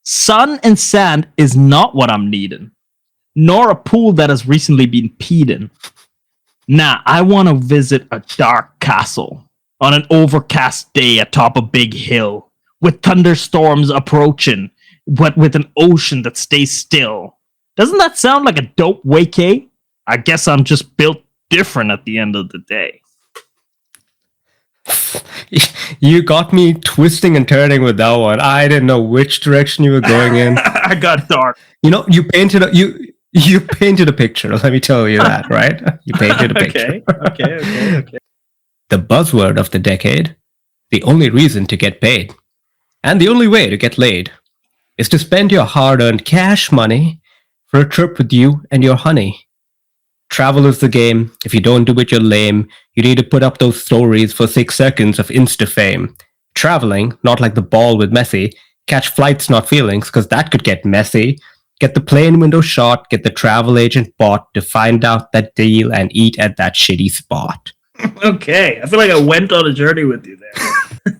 Sun and sand is not what I'm needing, nor a pool that has recently been peed in. Nah, I want to visit a dark castle on an overcast day atop a big hill with thunderstorms approaching, but with an ocean that stays still. Doesn't that sound like a dope vacay? I guess I'm just built different at the end of the day. You got me twisting and turning with that one. I didn't know which direction you were going in. I got dark. You painted a picture. Let me tell you that, right? You painted a picture. Okay. The buzzword of the decade: the only reason to get paid, and the only way to get laid, is to spend your hard-earned cash money for a trip with you and your honey. Travel is the game. If you don't do it, you're lame. You need to put up those stories for 6 seconds of Insta fame. Traveling, not like the ball with Messi. Catch flights, not feelings, because that could get messy. Get the plane window shot, get the travel agent bought to find out that deal and eat at that shitty spot. Okay, I feel like I went on a journey with you there.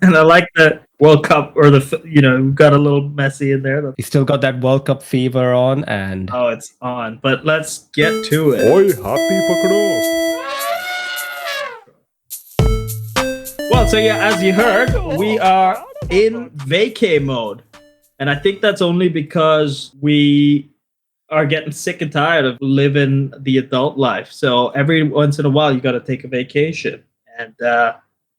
And I like the World Cup, or got a little messy in there. You still got that World Cup fever on, and Oh, it's on. But let's get to it. Oi, happy pakdo. Well, so yeah, as you heard, we are in vacay mode. And I think that's only because we are getting sick and tired of living the adult life. So every once in a while, you got to take a vacation. And,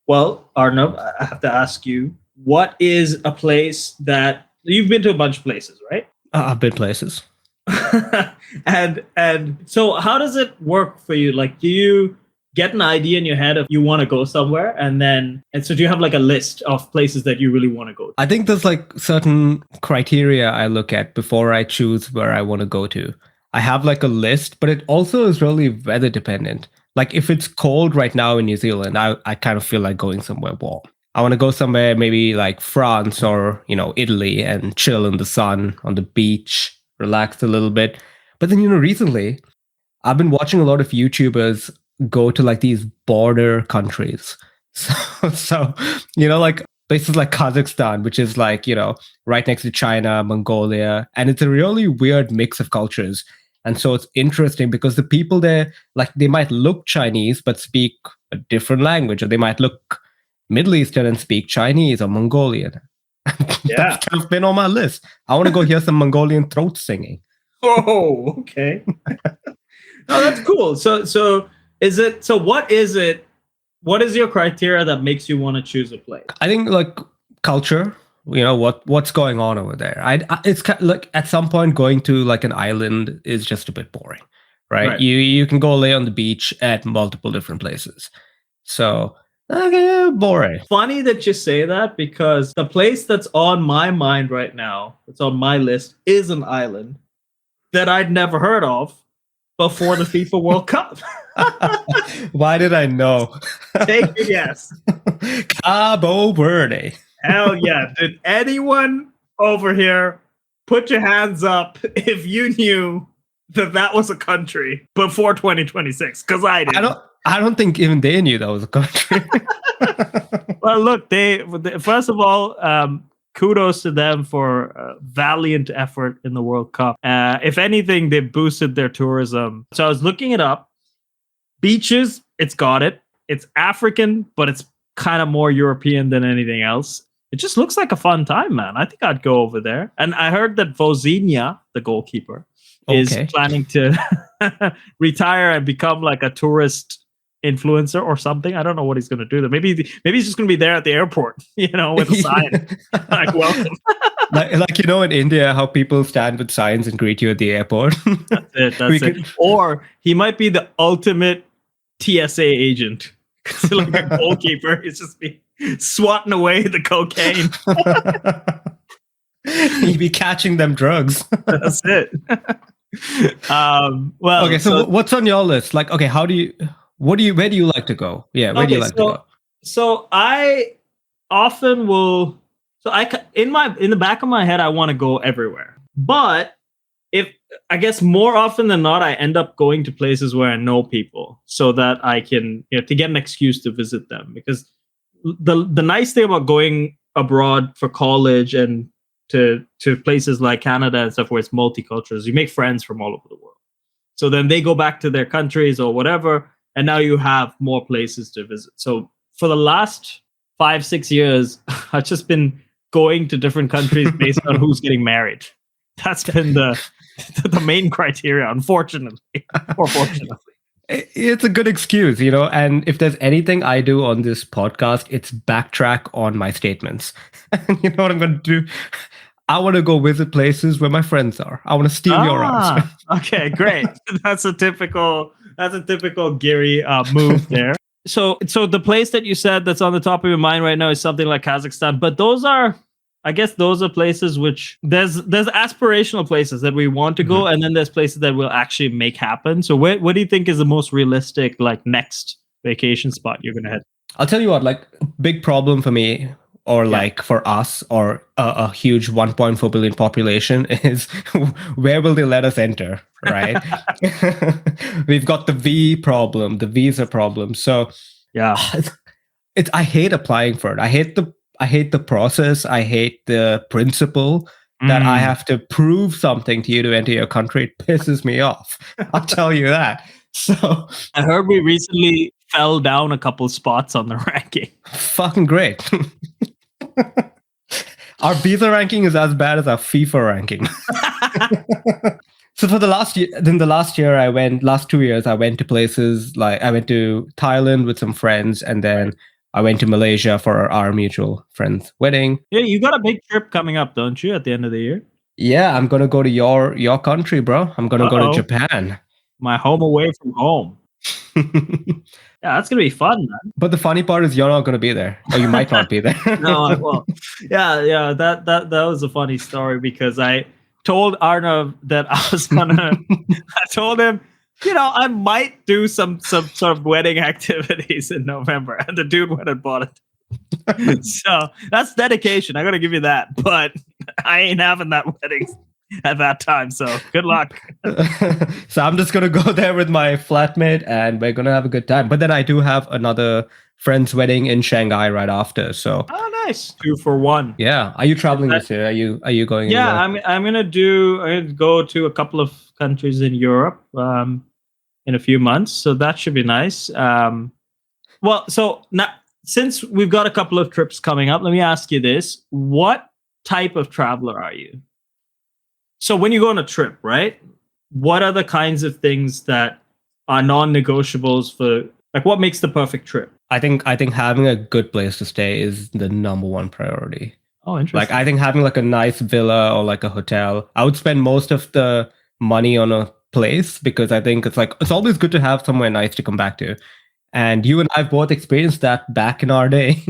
well, Arnav, I have to ask you, what is a place that you've been to a bunch of places, right? I've been places. and so how does it work for you? Like, do you get an idea in your head if you want to go somewhere, and so do you have like a list of places that you really want to go to? I think there's like certain criteria I look at before I choose where I want to go to. I have like a list, but it also is really weather dependent. Like if it's cold right now in New Zealand, I kind of feel like going somewhere warm. I want to go somewhere maybe like France or, Italy, and chill in the sun on the beach, relax a little bit. But then, recently I've been watching a lot of YouTubers go to like these border countries. So like places like Kazakhstan, which is like, right next to China, Mongolia. And it's a really weird mix of cultures. And so it's interesting because the people there, like they might look Chinese, but speak a different language, or they might look Middle Eastern and speak Chinese or Mongolian. Yeah. That's kind of been on my list. I want to go hear some Mongolian throat singing. Oh, okay. Oh, that's cool. So what is your criteria that makes you want to choose a place? I think like culture, what's going on over there. It's kind of like at some point going to like an island is just a bit boring, right? You can go lay on the beach at multiple different places. So boring. Funny that you say that, because the place that's on my mind right now, that's on my list, is an island that I'd never heard of before the FIFA World Cup. Why did I know? Take a guess. Cabo Verde. Hell yeah. Did anyone over here put your hands up if you knew that was a country before 2026? Because I did. I don't think even they knew that was a country. Well, look, they first of all, kudos to them for valiant effort in the World Cup. If anything, they boosted their tourism. So I was looking it up. Beaches, it's got it. It's African, but it's kind of more European than anything else. It just looks like a fun time, man. I think I'd go over there. And I heard that Vozinha, the goalkeeper, is planning to retire and become like a tourist influencer or something. I don't know what he's going to do there. Maybe he's just going to be there at the airport, with a sign like "Welcome." like in India, how people stand with signs and greet you at the airport. That's it. Or he might be the ultimate TSA agent. Like a goalkeeper, he's just be swatting away the cocaine. He'd be catching them drugs. That's it. Well, okay. So what's on your list? Like, okay, where do you like to go? Yeah, where do you like to go? So I often will. So in the back of my head, I want to go everywhere. But I guess more often than not, I end up going to places where I know people, so that I can, to get an excuse to visit them. Because the nice thing about going abroad for college and to places like Canada and stuff where it's multicultural, you make friends from all over the world. So then they go back to their countries or whatever, and now you have more places to visit. So for the last 5-6 years, I've just been going to different countries based on who's getting married. That's been the main criteria, unfortunately, or fortunately. It's a good excuse, and if there's anything I do on this podcast, it's backtrack on my statements. You know what I'm going to do? I want to go visit places where my friends are. I want to steal your answer. Okay, great. That's a typical Gary move there. So the place that you said that's on the top of your mind right now is something like Kazakhstan, but those are places which there's aspirational places that we want to go, and then there's places that will actually make happen. So what do you think is the most realistic next vacation spot you're gonna head? I'll tell you what, a big problem for me, or for us, or a huge 1.4 billion population is where will they let us enter, right? We've got the visa problem. So yeah, I hate applying for it. I hate the process. I hate the principle that I have to prove something to you to enter your country. It pisses me off. I'll tell you that. So I heard we recently fell down a couple spots on the ranking. Fucking great. Our visa ranking is as bad as our FIFA ranking. So for the last 2 years, I went to places I went to Thailand with some friends, and then I went to Malaysia for our mutual friend's wedding. Yeah, you got a big trip coming up, don't you, at the end of the year? Yeah, I'm gonna go to your country, bro. I'm gonna go to Japan. My home away from home. Yeah, that's gonna be fun, man. But the funny part is you're not gonna be there, or you might not be there. No, well, yeah. That was a funny story because I told Arnav that I was gonna. I told him, I might do some sort of wedding activities in November, and the dude went and bought it. So that's dedication. I gotta give you that, but I ain't having that wedding at that time. So good luck. So I'm just gonna go there with my flatmate, and we're gonna have a good time. But then I do have another friend's wedding in Shanghai right after. So nice, 2 for 1. Yeah. Are you traveling this year? Are you going? Yeah, I'm gonna go to a couple of countries in Europe in a few months. So that should be nice. Well, so now since we've got a couple of trips coming up, let me ask you this: what type of traveler are you? So when you go on a trip, right? What are the kinds of things that are non-negotiables for what makes the perfect trip? I think having a good place to stay is the number one priority. Oh, interesting. I think having a nice villa or a hotel. I would spend most of the money on a place because I think it's always good to have somewhere nice to come back to. And you and I have both experienced that back in our day,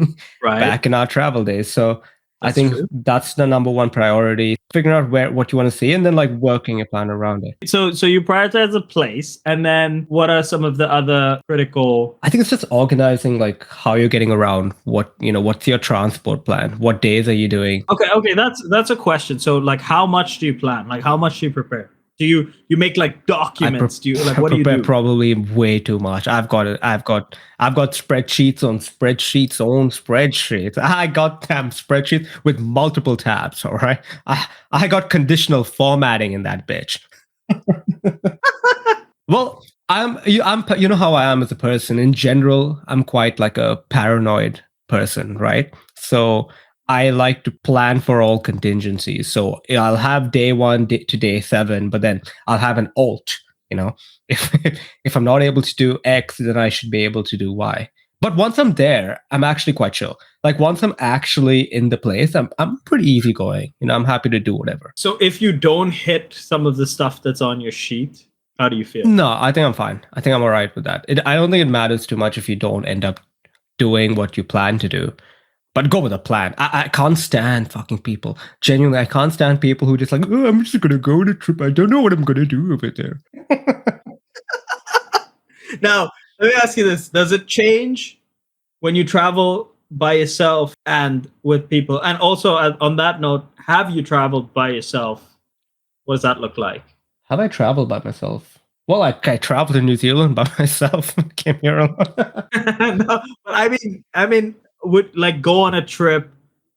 right? Back in our travel days. So That's I think true. That's the number one priority. Figuring out what you want to see, and then working a plan around it. So you prioritize a place, and then what are some of the other critical? I think it's just organizing how you're getting around. What's your transport plan? What days are you doing? Okay, that's a question. So how much do you plan? How much do you prepare? Do you make documents? Do you what do you do? Probably way too much. I've got spreadsheets on spreadsheets on spreadsheets. I got them spreadsheets with multiple tabs. All right, I got conditional formatting in that bitch. Well, you know how I am as a person in general. I'm quite a paranoid person, right? So I like to plan for all contingencies. So I'll have day 1 to day 7, but then I'll have an alt. If I'm not able to do X, then I should be able to do Y. But once I'm there, I'm actually quite chill. Once I'm actually in the place, I'm pretty easygoing. I'm happy to do whatever. So if you don't hit some of the stuff that's on your sheet, how do you feel? No, I think I'm fine. I think I'm all right with that. I don't think it matters too much if you don't end up doing what you plan to do. But go with a plan. I can't stand fucking people. Genuinely, I can't stand people who just I'm just going to go on a trip. I don't know what I'm going to do over there. Now, let me ask you this. Does it change when you travel by yourself and with people? And also, on that note, have you traveled by yourself? What does that look like? Have I traveled by myself? Well, I traveled to New Zealand by myself. Came here alone. No, but I mean, would go on a trip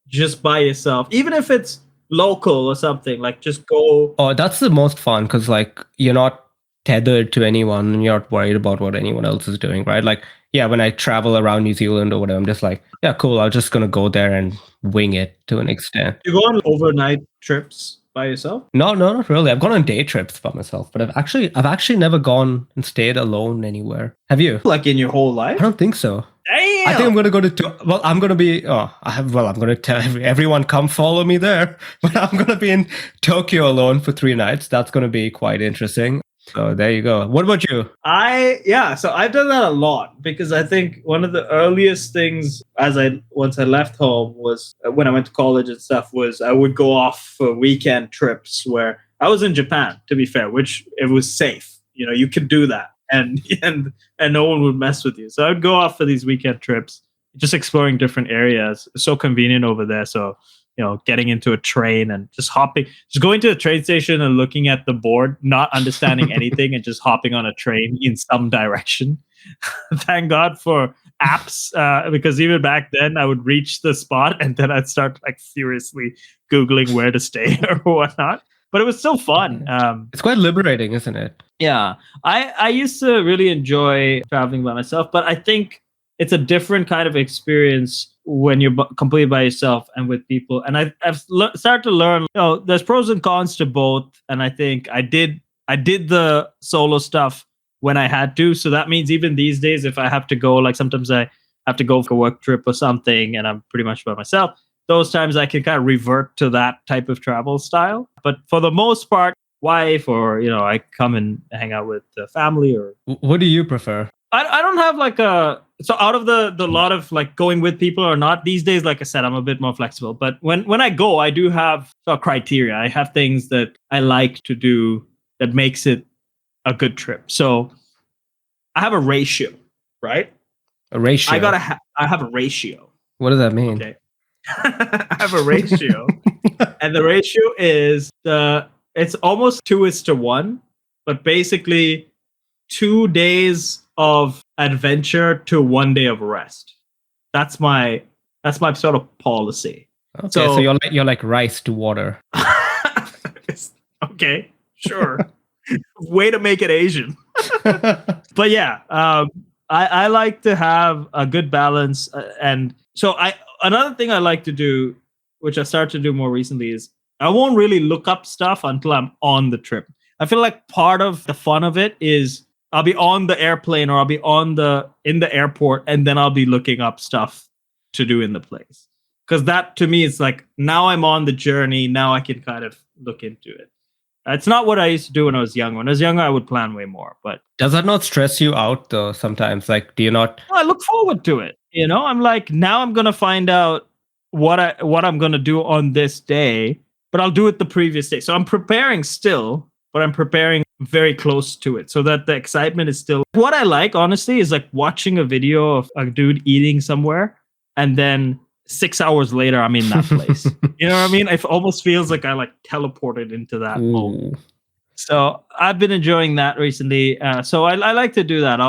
just by yourself, even if it's local or something. Like just go. Oh, that's the most fun because like you're not tethered to anyone and you're not worried about what anyone else is doing, right? Like, yeah, when I travel around New Zealand or whatever, I'm just like, yeah, cool. I'm just gonna go there and wing it to an extent. You go on overnight trips by yourself? No, not really. I've gone on day trips by myself, but I've actually never gone and stayed alone anywhere. Have you? Like in your whole I life? don't think so. Damn. I think I'm gonna go to. Well, I'm gonna be. I'm gonna tell everyone come follow me there. But I'm gonna be in Tokyo alone for 3 nights. That's gonna be quite interesting. So there you go. What about you? So I've done that a lot because I think one of the earliest things once I left home was when I went to college and stuff was I would go off for weekend trips where I was in Japan, to be fair, which it was safe. You know, you could do that and no one would mess with you. So I would go off for these weekend trips, just exploring different areas. It's so convenient over there. So getting into a train and just going to the train station and looking at the board, not understanding anything and just hopping on a train in some direction. Thank God for apps, because even back then I would reach the spot and then I'd start like furiously Googling where to stay or whatnot. But it was still fun. It's quite liberating, isn't it? Yeah. I used to really enjoy traveling by myself, but I think it's a different kind of experience when you're completely by yourself and with people. And I've started to learn, there's pros and cons to both. And I think I did the solo stuff when I had to. So that means even these days, if I have to go, like sometimes I have to go for a work trip or something, and I'm pretty much by myself, those times I can kind of revert to that type of travel style. But for the most part, wife or, I come and hang out with the family or... What do you prefer? I don't have like so out of the lot of like going with people or not these days, like I said, I'm a bit more flexible. But when I go, I do have a criteria. I have things that I like to do that makes it a good trip. So I have a ratio, right? A ratio? I have a ratio. What does that mean? Okay. I have a ratio. And the ratio is it's almost 2:1, but basically 2 days of adventure to 1 day of rest. That's my sort of policy. Okay, so you're like rice to water. Okay, sure. Way to make it Asian. But yeah, I like to have a good balance, and so another thing I like to do, which I started to do more recently, is I won't really look up stuff until I'm on the trip. I feel like part of the fun of it is I'll be on the airplane or I'll be in the airport, and then I'll be looking up stuff to do in the place. Because that to me is like, now I'm on the journey. Now I can kind of look into it. It's not what I used to do when I was young. When I was younger, I would plan way more. But does that not stress you out though? Sometimes, like, do you not? I look forward to it. I'm like, now I'm gonna find out what I'm gonna do on this day, but I'll do it the previous day. So I'm preparing still, but I'm preparing very close to it so that the excitement is still... What I like, honestly, is like watching a video of a dude eating somewhere and then 6 hours later I'm in that place. You know what I mean? It almost feels like I like teleported into that moment. So I've been enjoying that recently. So I like to do that.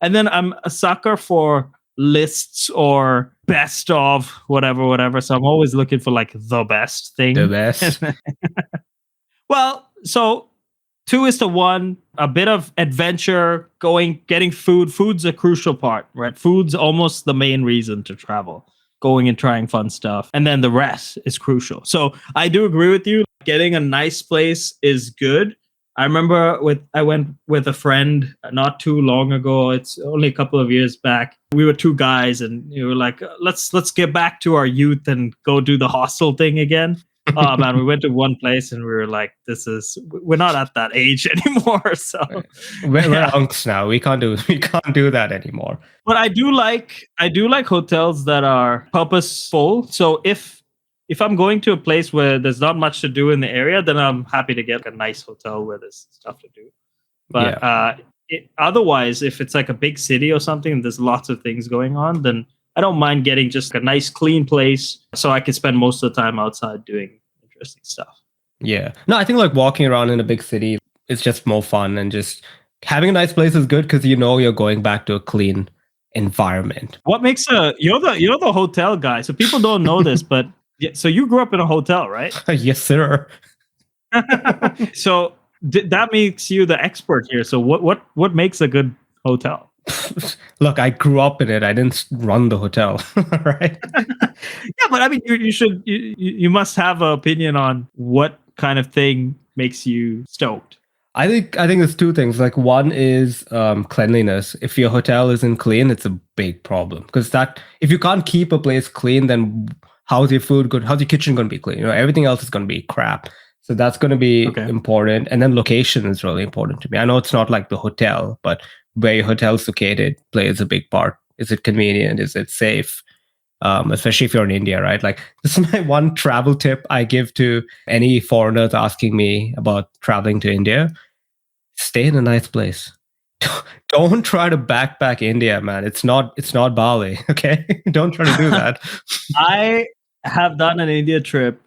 And then I'm a sucker for lists or best of whatever. So I'm always looking for like the best thing. The best. Well, so 2:1, a bit of adventure, getting food. Food's a crucial part, right? Food's almost the main reason to travel, going and trying fun stuff. And then the rest is crucial. So I do agree with you. Getting a nice place is good. I remember I went with a friend not too long ago. It's only a couple of years back. We were 2 guys and we were like, let's get back to our youth and go do the hostel thing again. Oh man, we went to one place and we were like, we're not at that age anymore. So we're unks now. We can't do that anymore. But I do like hotels that are purposeful. So if I'm going to a place where there's not much to do in the area, then I'm happy to get a nice hotel where there's stuff to do. But otherwise, if it's like a big city or something and there's lots of things going on, then I don't mind getting just a nice clean place so I can spend most of the time outside doing interesting stuff. Yeah. No, I think like walking around in a big city is just more fun, and just having a nice place is good because you're going back to a clean environment. What makes you're the hotel guy. So people don't know this, but Yeah, so you grew up in a hotel, right? Yes, sir. So that makes you the expert here. So what makes a good hotel? Look, I grew up in it. I didn't run the hotel, right? Yeah, but I mean, you must have an opinion on what kind of thing makes you stoked. I think there's two things. Like one is cleanliness. If your hotel isn't clean, it's a big problem because if you can't keep a place clean, then how's your food good? How's your kitchen going to be clean? Everything else is going to be crap. So that's going to be important. And then location is really important to me. I know it's not like the hotel, but where your hotel's located plays a big part. Is it convenient? Is it safe? Especially if you're in India, right? Like this is my one travel tip I give to any foreigners asking me about traveling to India. Stay in a nice place. Don't try to backpack India, man. It's not Bali, okay? Don't try to do that. I have done an India trip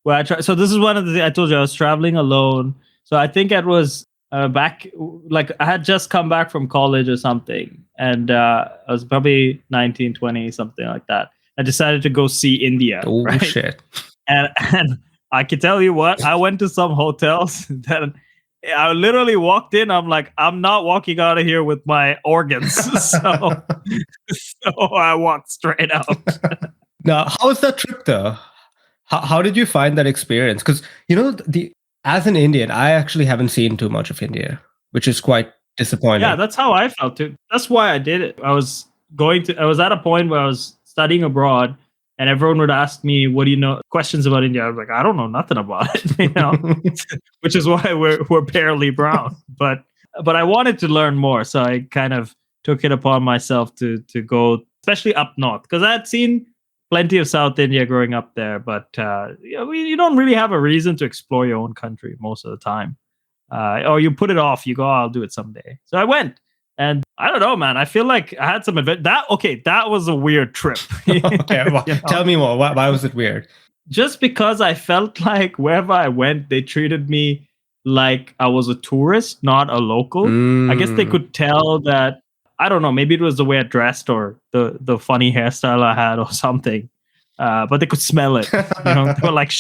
where I tried. So this is one of the things I told you I was traveling alone. So I think it was back, like I had just come back from college or something. And I was probably 19, 20, something like that. I decided to go see India. Oh, right? shit. And I can tell you what, I went to some hotels that I literally walked in. I'm like, I'm not walking out of here with my organs. So I walked straight out. Now, how was that trip though? How did you find that experience? Because, as an Indian, I actually haven't seen too much of India, which is quite disappointing. Yeah, that's how I felt too. That's why I did it. I was at a point where I was studying abroad and everyone would ask me, what do you know? Questions about India. I was like, I don't know nothing about it, which is why we're barely brown. But I wanted to learn more. So I kind of took it upon myself to go, especially up north, because I had seen plenty of South India growing up there. But you don't really have a reason to explore your own country most of the time. Or you put it off, you go, I'll do it someday. So I went. And I don't know, man. I feel like I had some adventure. That was a weird trip. Okay, well, tell me more. Why was it weird? Just because I felt like wherever I went, they treated me like I was a tourist, not a local. I guess they could tell that, I don't know, maybe it was the way I dressed or the funny hairstyle I had or something. But they could smell it. They were like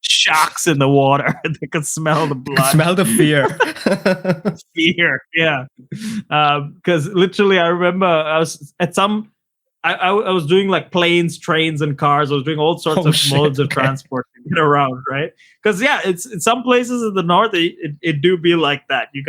sharks in the water. They could smell the blood. Smell the fear. Fear, yeah. Because literally, I remember I was at some. I was doing like planes, trains, and cars. I was doing all sorts of modes of transport to get around, right? Because it's in some places in the north, it do be like that. You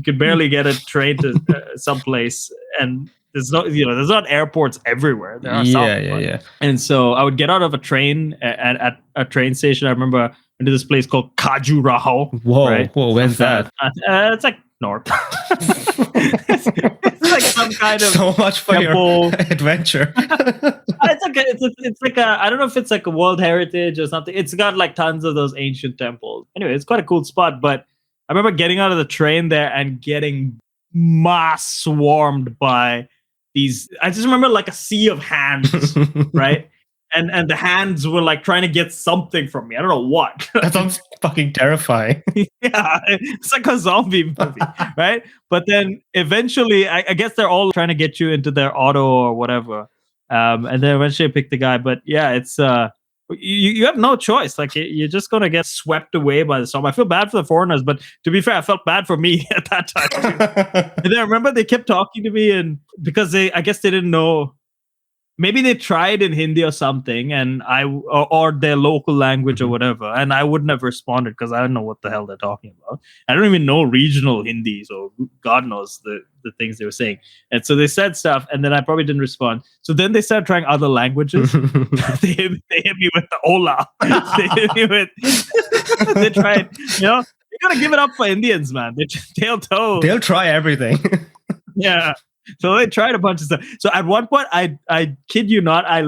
can barely get a train to some place, and there's not airports everywhere. There are some. Yeah. And so I would get out of a train at a train station. I remember I went to this place called Khajuraho. Whoa, right? Where's that? It's like north. it's like some kind of so much for temple. Your adventure. It's like I don't know if it's like a World Heritage or something. It's got like tons of those ancient temples. Anyway, it's quite a cool spot. But I remember getting out of the train there and getting mass swarmed by these. I just remember like a sea of hands, right? And the hands were like trying to get something from me. I don't know what. That sounds fucking terrifying. Yeah, it's like a zombie movie, right? But then eventually, I guess they're all trying to get you into their auto or whatever. And then eventually I pick the guy. But yeah, it's you have no choice. Like you're just gonna get swept away by the storm. I feel bad for the foreigners, but to be fair, I felt bad for me at that time too. And then I remember they kept talking to me, and because I guess they didn't know. Maybe they tried in Hindi or something, and or their local language or whatever, and I wouldn't have responded because I don't know what the hell they're talking about. I don't even know regional Hindi, so God knows the things they were saying. And so they said stuff, and then I probably didn't respond. So then they started trying other languages. they hit me with the Ola. They hit me with. They tried. You gotta give it up for Indians, man. They'll try everything. Yeah. So they tried a bunch of stuff. So at one point, I kid you not, I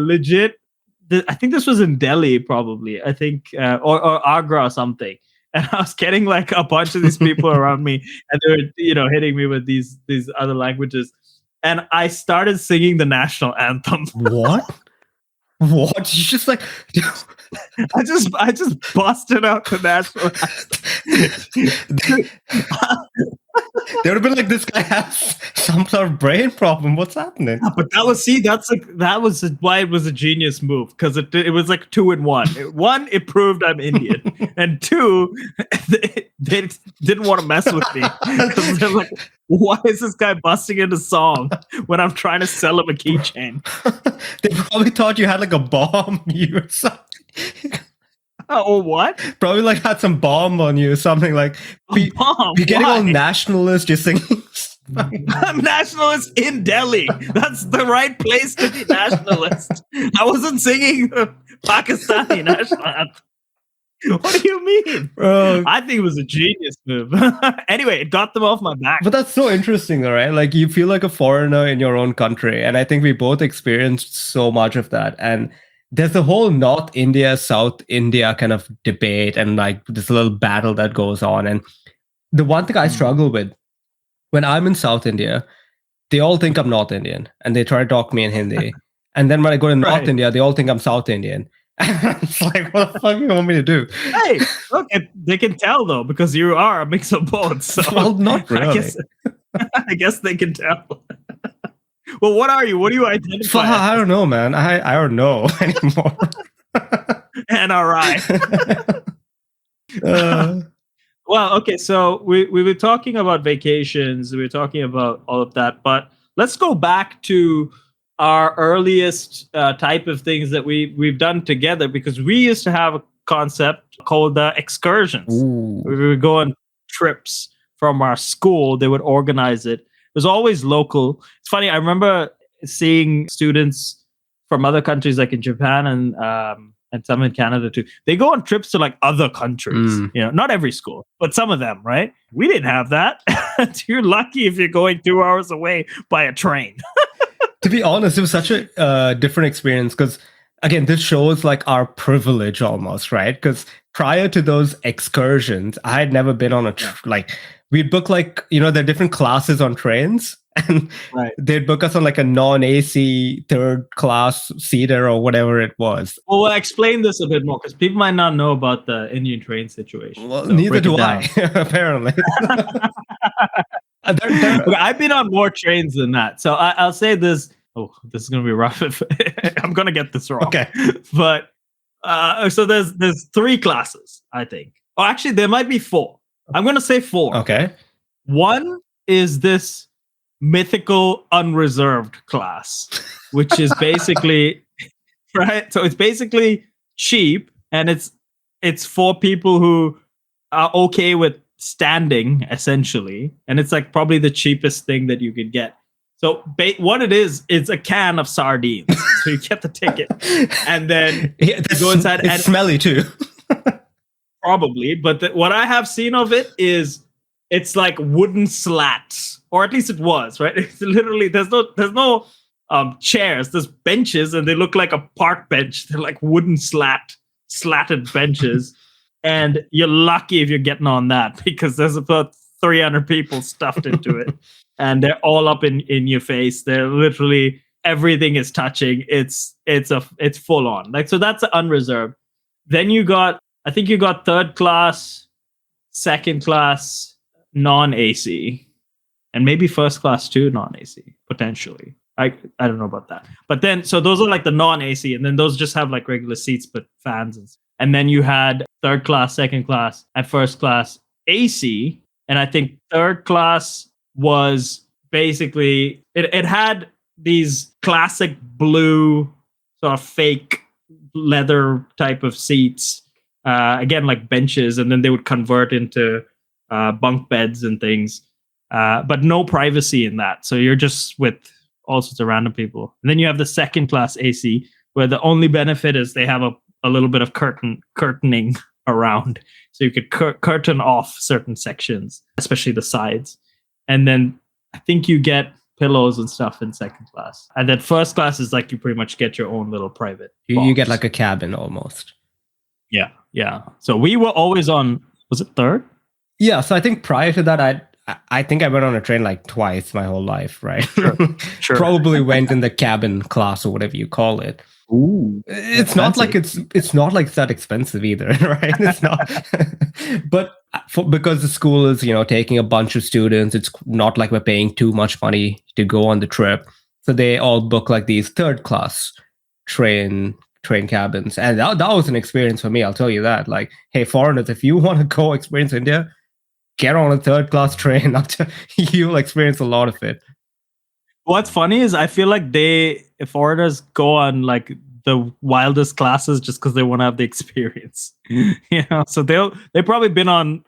think this was in Delhi, probably. I think, or Agra or something. And I was getting like a bunch of these people around me, and they were, hitting me with these other languages. And I started singing the national anthem. What? What? You just like... I just busted out the national anthem. They would have been like, this guy has some sort of brain problem. What's happening? But that was why it was a genius move, because it was like 2 in 1. One, it proved I'm Indian, and 2, they didn't want to mess with me because they're like, why is this guy busting into song when I'm trying to sell him a keychain? They probably thought you had like a bomb you or something. Oh, what? Probably like had some bomb on you or something like. Bomb? You're getting Why? all nationalist. You're singing. I'm nationalist in Delhi. That's the right place to be nationalist. I wasn't singing the Pakistani national anthem. What do you mean? I think it was a genius move. Anyway, it got them off my back. But that's so interesting, though, right? Like, you feel like a foreigner in your own country. And I think we both experienced so much of that. And there's the whole North India, South India kind of debate and like this little battle that goes on. And the one thing I struggle with when I'm in South India, they all think I'm North Indian and they try to talk me in Hindi. And then when I go to North India, they all think I'm South Indian. It's like, what the fuck do you want me to do? Hey, look, they can tell though, because you are a mix of both. So well, not really. I guess they can tell. Well, what are you? What do you identify? I don't know, man. I don't know anymore. NRI. Well, okay, so we were talking about vacations, we were talking about all of that, but let's go back to our earliest type of things that we've done together, because we used to have a concept called excursions. Ooh. We would go on trips from our school. They would organize it. It was always local. It's funny, I remember seeing students from other countries, like in Japan and some in Canada too. They go on trips to like other countries. You know, not every school, but some of them, right? We didn't have that. You're lucky if you're going 2 hours away by a train. To be honest, it was such a different experience because, again, this shows like our privilege almost, right? Because prior to those excursions, I had never been on a like we'd book like, you know, there are different classes on trains, and they'd book us on like a non-AC third class seater or whatever it was. Well, we'll explain this a bit more because people might not know about the Indian train situation. Well, so neither do I, apparently. I've been on more trains than that. So I'll say this. Oh, this is going to be rough if I'm going to get this wrong. Okay. But so there's 3 classes, I think. Oh, actually, there might be 4. I'm going to say 4. Okay. One is this mythical unreserved class, which is basically right. So it's basically cheap, and it's for people who are okay with standing, essentially, and it's like probably the cheapest thing that you could get. So what it is, it's a can of sardines. So you get the ticket, and then you go inside. It's smelly too. Probably, but what I have seen of it is it's like wooden slats, or at least it was, right? It's literally there's no chairs, there's benches, and they look like a park bench. They're like wooden slatted benches, and you're lucky if you're getting on that because there's about 300 people stuffed into it, and they're all up in your face. They're literally everything is touching. It's full on, like, so that's unreserved. Then I think you got third class, second class, non-AC, and maybe first class too, non-AC, potentially. I don't know about that. But then, so those are like the non-AC, and then those just have like regular seats, but fans. And then you had third class, second class, and first class AC. And I think third class was basically, it had these classic blue sort of fake leather type of seats. Again, like benches, and then they would convert into bunk beds and things, but no privacy in that. So you're just with all sorts of random people. And then you have the second class AC, where the only benefit is they have a little bit of curtaining around, so you could curtain off certain sections, especially the sides. And then I think you get pillows and stuff in second class. And then first class is like you pretty much get your own little private box. You get like a cabin almost. Yeah. So we were always on, was it third? Yeah. So I think prior to that, I think I went on a train like twice my whole life, right? Sure. Probably went in the cabin class or whatever you call it. Ooh. It's not like it's not like that expensive either, right? It's not. But because the school is, taking a bunch of students. It's not like we're paying too much money to go on the trip. So they all book like these third class train cabins. And that was an experience for me. I'll tell you that. Like, hey, foreigners, if you want to go experience India, get on a third class train. You'll experience a lot of it. What's funny is I feel like foreigners go on like the wildest classes just because they want to have the experience. So they've probably been on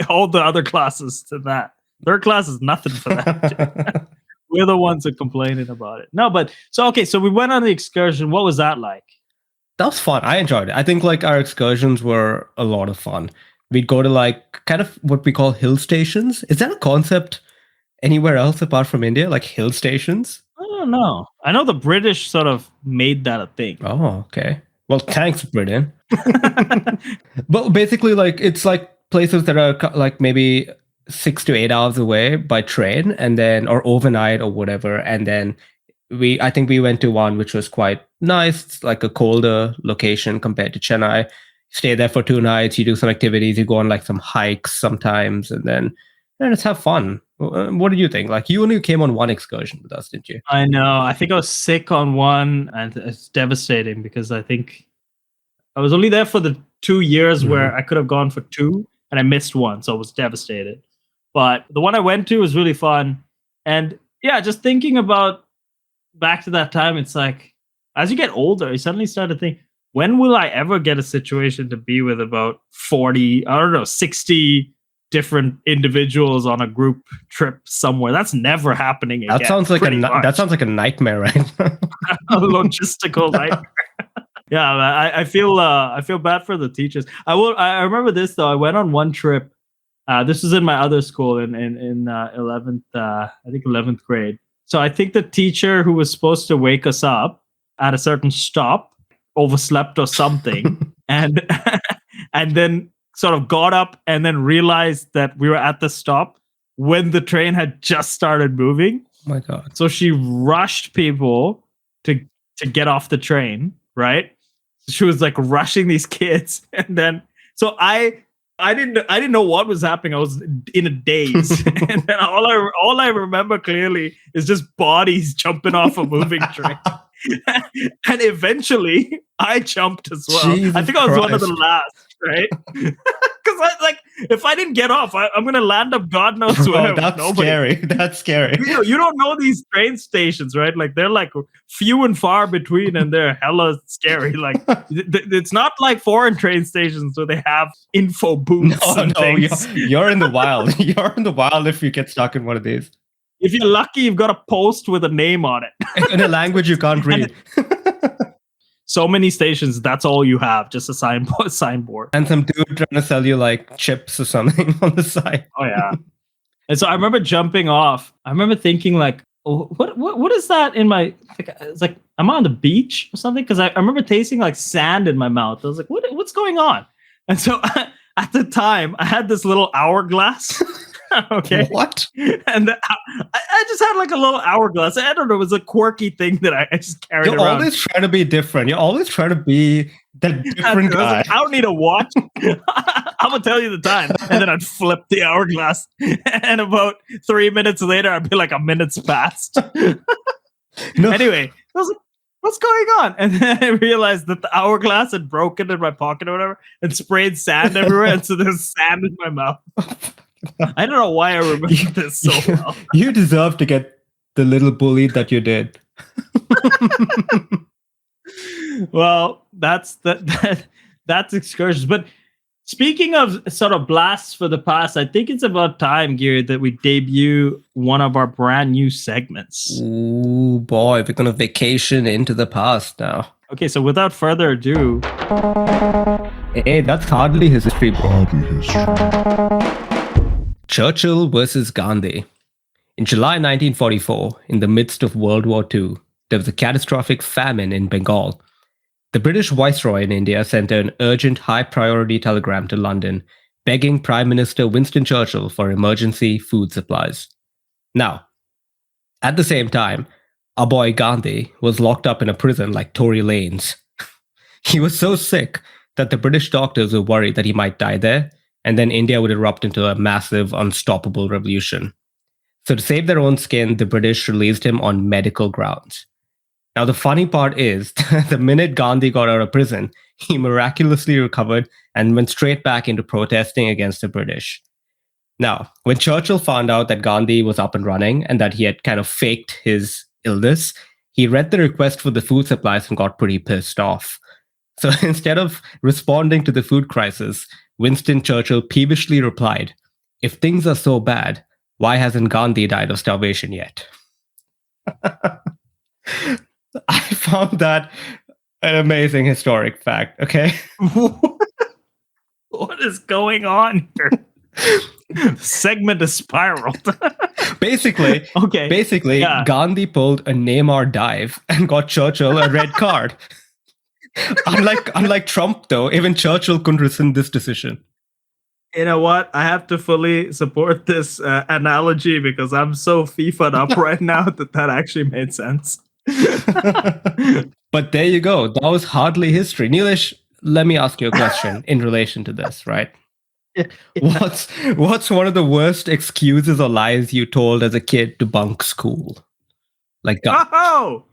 all the other classes to that. Third class is nothing for that. We're the ones who are complaining about it. No, but so we went on the excursion. What was that like? That was fun. I enjoyed it. I think like our excursions were a lot of fun. We'd go to like kind of what we call hill stations. Is that a concept anywhere else apart from India? Like hill stations? I don't know. I know the British sort of made that a thing. Oh, okay. Well, thanks, Britain. But basically, like it's like places that are like maybe 6 to 8 hours away by train, and then or overnight or whatever. And then I think we went to one which was quite nice. It's like a colder location compared to Chennai. Stay there for 2 nights. You do some activities. You go on like some hikes sometimes, and then just have fun. What did you think? Like you only came on one excursion with us, didn't you? I know. I think I was sick on one, and it's devastating because I think I was only there for the 2 years where I could have gone for 2, and I missed one, so I was devastated. But the one I went to was really fun, and yeah, just thinking about back to that time, it's like as you get older, you suddenly start to think, when will I ever get a situation to be with about 40, 60 different individuals on a group trip somewhere? That's never happening again. That sounds like a nightmare, right? A logistical nightmare. Yeah, I feel bad for the teachers. I remember this though. I went on one trip. This was in my other school in 11th, I think 11th grade. So I think the teacher who was supposed to wake us up at a certain stop overslept or something, and then sort of got up and then realized that we were at the stop when the train had just started moving. Oh my God. So she rushed people to get off the train, right? She was like rushing these kids, and then so I didn't know what was happening. I was in a daze, and then all I remember clearly is just bodies jumping off a moving train. And eventually I jumped as well. Jesus I think I was one of Christ. the last, right? Because if I didn't get off, I'm gonna land up God knows where. Oh, that's scary. That's scary. You don't know these train stations, right? Like they're like few and far between, and they're hella scary. Like it's not like foreign train stations where they have info booths. No, things. you're in the wild. You're in the wild if you get stuck in one of these. If you're lucky, you've got a post with a name on it. In a language you can't read. So many stations, that's all you have, just a signboard. And some dude trying to sell you like chips or something on the side. Oh yeah. And so I remember jumping off. I remember thinking like, oh, what is that in my? It's like I'm on the beach or something, because I remember tasting like sand in my mouth. I was like, what's going on? And so at the time, I had this little hourglass. Okay. What? And I just had like a little hourglass. I don't know. It was a quirky thing that I just carried You're around. always trying to be different. You're always trying to be that different guy. Like, I don't need a watch. I'm gonna tell you the time, and then I'd flip the hourglass, and about 3 minutes later, I'd be like a minute's past. No. Anyway, I was like, what's going on? And then I realized that the hourglass had broken in my pocket or whatever, and sprayed sand everywhere, and so there's sand in my mouth. I don't know why I remember this so well. You deserve to get the little bully that you did. Well, that's excursions. But speaking of sort of blasts for the past, I think it's about time, Giri, that we debut one of our brand new segments. Ooh, boy, we're going to vacation into the past now. Okay, so without further ado... Hey, that's hardly history, bro. Churchill versus Gandhi. In July 1944, in the midst of World War II, there was a catastrophic famine in Bengal. The British Viceroy in India sent an urgent high-priority telegram to London, begging Prime Minister Winston Churchill for emergency food supplies. Now, at the same time, our boy Gandhi was locked up in a prison like Tory Lane's. He was so sick that the British doctors were worried that he might die there, and then India would erupt into a massive, unstoppable revolution. So to save their own skin, the British released him on medical grounds. Now, the funny part is, the minute Gandhi got out of prison, he miraculously recovered and went straight back into protesting against the British. Now, when Churchill found out that Gandhi was up and running and that he had kind of faked his illness, he read the request for the food supplies and got pretty pissed off. So instead of responding to the food crisis, Winston Churchill peevishly replied, "If things are so bad, why hasn't Gandhi died of starvation yet?" I found that an amazing historic fact, okay? What is going on here? Segment is spiraled. Basically, yeah. Gandhi pulled a Neymar dive and got Churchill a red card. Unlike Trump, though, even Churchill couldn't rescind this decision. You know what? I have to fully support this analogy because I'm so FIFA'd up right now that actually made sense. But there you go. That was hardly history. Neelish, let me ask you a question in relation to this, right? Yeah. What's one of the worst excuses or lies you told as a kid to bunk school? Oh,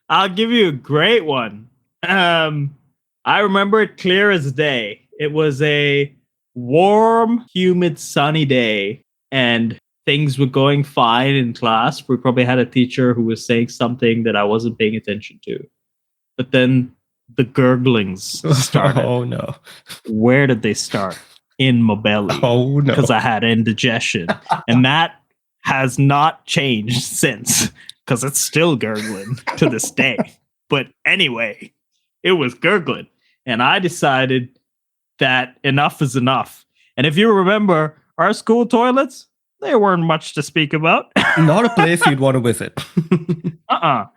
I'll give you a great one. I remember it clear as day. It was a warm, humid, sunny day, and things were going fine in class. We probably had a teacher who was saying something that I wasn't paying attention to. But then the gurglings started. Oh, no. Where did they start? In my belly. Oh, no. Because I had indigestion. And that has not changed since, because it's still gurgling to this day. But anyway, it was gurgling. And I decided that enough is enough. And if you remember, our school toilets, they weren't much to speak about. Not a place you'd want to visit.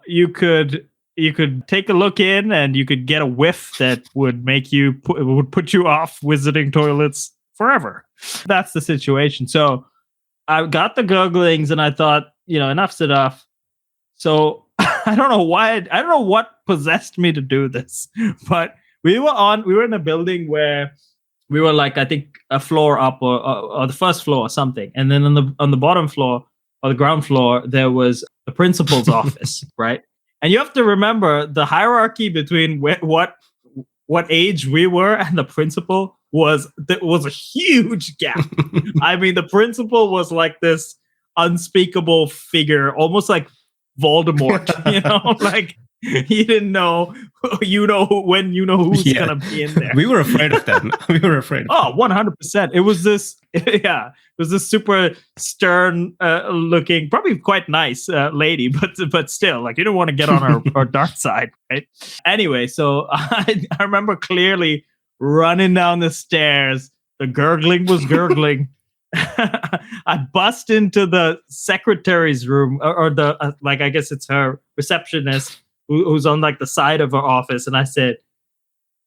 You could take a look in and you could get a whiff that would make you would put you off visiting toilets forever. That's the situation. So I got the gurglings and I thought, enough's enough. So I don't know why. I don't know what possessed me to do this, but we were in a building where we were like, I think a floor up or the first floor or something. And then on the bottom floor or the ground floor, there was the principal's office, right? And you have to remember the hierarchy between what age we were and the principal was a huge gap. I mean, the principal was like this unspeakable figure, almost like Voldemort, like he didn't know, when who's gonna be in there. We were afraid of them. Oh, 100%. It was this, super stern looking, probably quite nice lady, but still, like, you don't want to get on our dark side, right? Anyway, so I remember clearly running down the stairs. The gurgling was gurgling. I bust into the secretary's room, or the I guess it's her receptionist, who's on like the side of her office, and I said,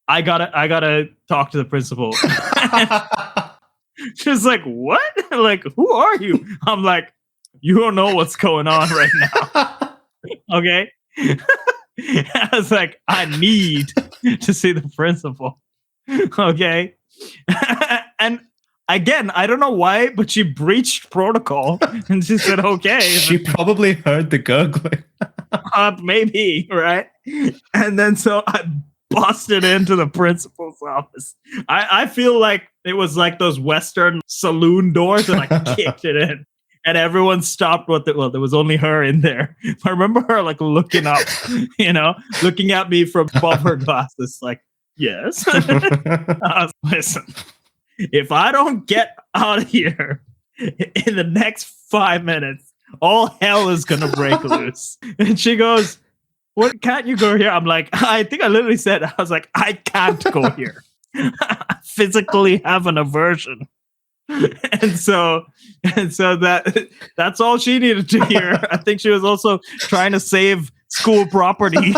I gotta talk to the principal. She's like, what? Like, who are you? I'm like, you don't know what's going on right now. Okay. I was like, I need to see the principal. Okay. And again, I don't know why, but she breached protocol and she said, okay. She probably heard the gurgling. Maybe, right? And then so I busted into the principal's office. I feel like it was like those Western saloon doors, and I kicked it in. And everyone stopped there was only her in there. I remember her like looking up, looking at me from above her glasses, like, yes. Listen, if I don't get out of here in the next 5 minutes, all hell is going to break loose. And she goes, what, can't you go here? I'm like, I think I literally said, I was like, I can't go here. I physically have an aversion. And so that's all she needed to hear. I think she was also trying to save school property.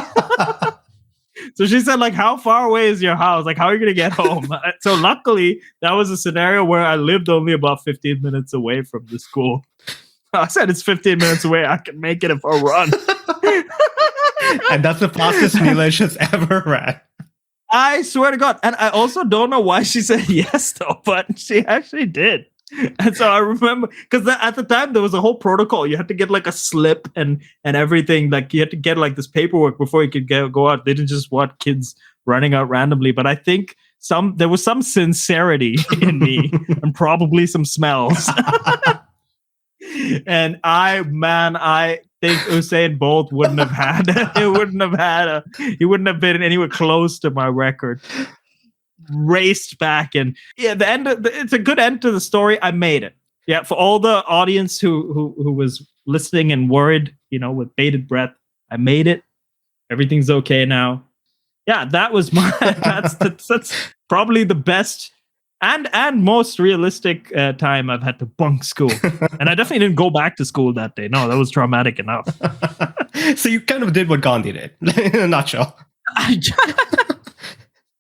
So she said, like, how far away is your house? Like, how are you going to get home? So luckily, that was a scenario where I lived only about 15 minutes away from the school. I said, it's 15 minutes away. I can make it if I run. And that's the fastest Neelish has ever ran. I swear to God. And I also don't know why she said yes, though, but she actually did. And so I remember, because at the time there was a whole protocol. You had to get like a slip and everything. Like you had to get like this paperwork before you could go out. They didn't just want kids running out randomly. But I think there was some sincerity in me and probably some smells. And I think Usain Bolt wouldn't have had he wouldn't have been anywhere close to my record. Raced back, and yeah, it's a good end to the story. I made it. Yeah, for all the audience who was listening and worried, with bated breath, I made it. Everything's okay now. Yeah, that was my that's probably the best and most realistic time I've had to bunk school. And I definitely didn't go back to school that day. No, that was traumatic enough. So you kind of did what Gandhi did, in a nutshell.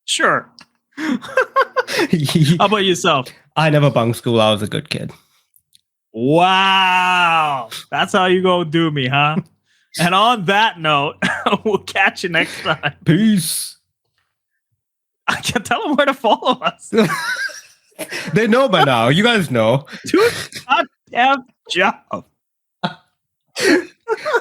Sure. How about yourself? I never bunked school. I was a good kid. Wow. That's how you go do me, huh? And on that note, we'll catch you next time. Peace. I can tell them where to follow us. They know by now. You guys know. Do a goddamn job.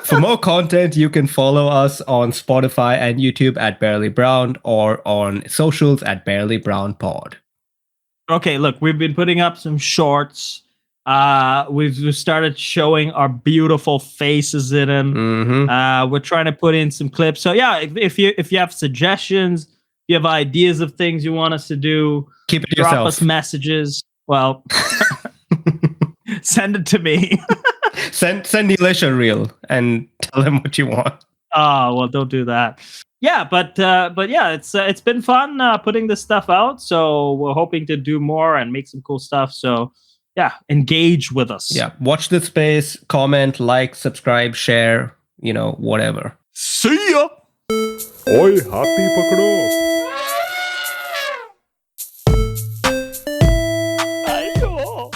For more content, you can follow us on Spotify and YouTube at Barely Brown or on socials at Barely Brown Pod. Okay, look, we've been putting up some shorts. We've started showing our beautiful faces in them. Mm-hmm. We're trying to put in some clips. So yeah, if you have suggestions, you have ideas of things you want us to do, keep it drop yourself. Us messages. Well, send it to me. Send Neelish a reel and tell him what you want. Oh, well, don't do that. Yeah, but yeah, it's been fun putting this stuff out. So we're hoping to do more and make some cool stuff. So yeah, engage with us. Yeah, watch this space, comment, like, subscribe, share, whatever. See ya. Oi, happy pakdo. Ayo,